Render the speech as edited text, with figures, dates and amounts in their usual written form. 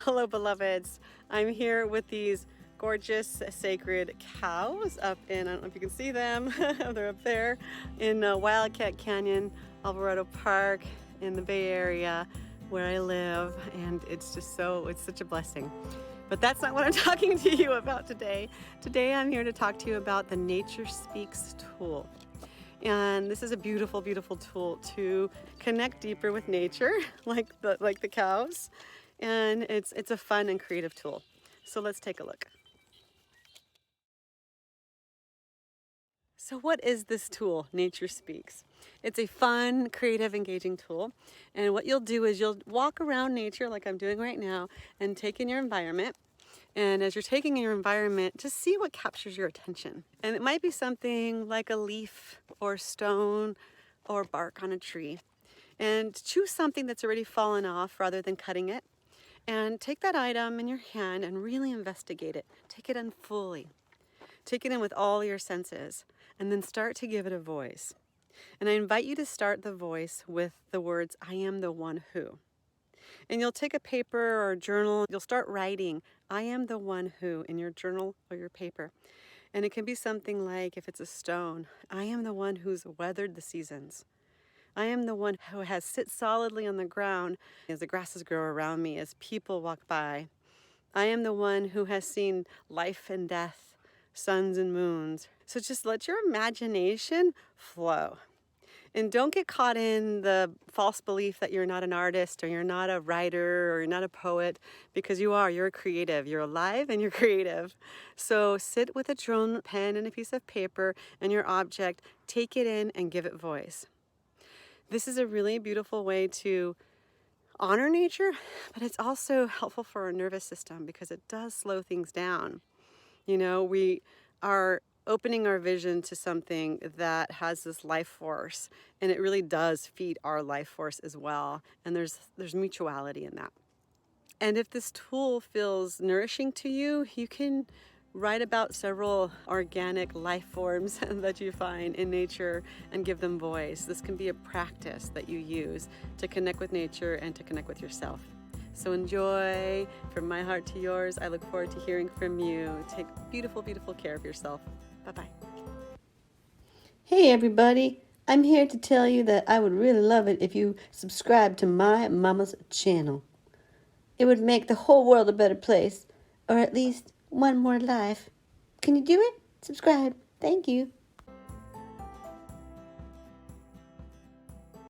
Hello, beloveds. I'm here with these gorgeous sacred cows up in, I don't know if you can see them, they're up there in Wildcat Canyon, Alvarado Park in the Bay Area where I live, and it's such a blessing. But that's not what I'm talking to you about today. Today I'm here to talk to you about the Nature Speaks tool. And this is a beautiful, beautiful tool to connect deeper with nature, like the cows. And it's a fun and creative tool. So let's take a look. So what is this tool, Nature Speaks? It's a fun, creative, engaging tool. And what you'll do is you'll walk around nature like I'm doing right now and take in your environment. And as you're taking in your environment, just see what captures your attention. And it might be something like a leaf or stone or bark on a tree. And choose something that's already fallen off rather than cutting it. And take that item in your hand and really investigate it. Take it in fully. Take it in with all your senses. And then start to give it a voice. And I invite you to start the voice with the words, I am the one who. And you'll take a paper or a journal, you'll start writing, I am the one who, in your journal or your paper. And it can be something like, if it's a stone, I am the one who's weathered the seasons. I am the one who has sit solidly on the ground as the grasses grow around me, as people walk by. I am the one who has seen life and death, suns and moons. So just let your imagination flow. And don't get caught in the false belief that you're not an artist or you're not a writer or you're not a poet, because you are. You're a creative. You're alive and you're creative. So sit with a journal, pen, and a piece of paper and your object. Take it in and give it voice. This is a really beautiful way to honor nature, but it's also helpful for our nervous system because it does slow things down. You know, we are opening our vision to something that has this life force, and it really does feed our life force as well. And there's mutuality in that. And if this tool feels nourishing to you, you can write about several organic life forms that you find in nature and give them voice. This can be a practice that you use to connect with nature and to connect with yourself. So enjoy. From my heart to yours, I look forward to hearing from you. Take beautiful, beautiful care of yourself. Bye-bye. Hey everybody, I'm here to tell you that I would really love it if you subscribe to my mama's channel. It would make the whole world a better place, or at least one more life. Can you do it? Subscribe. Thank you.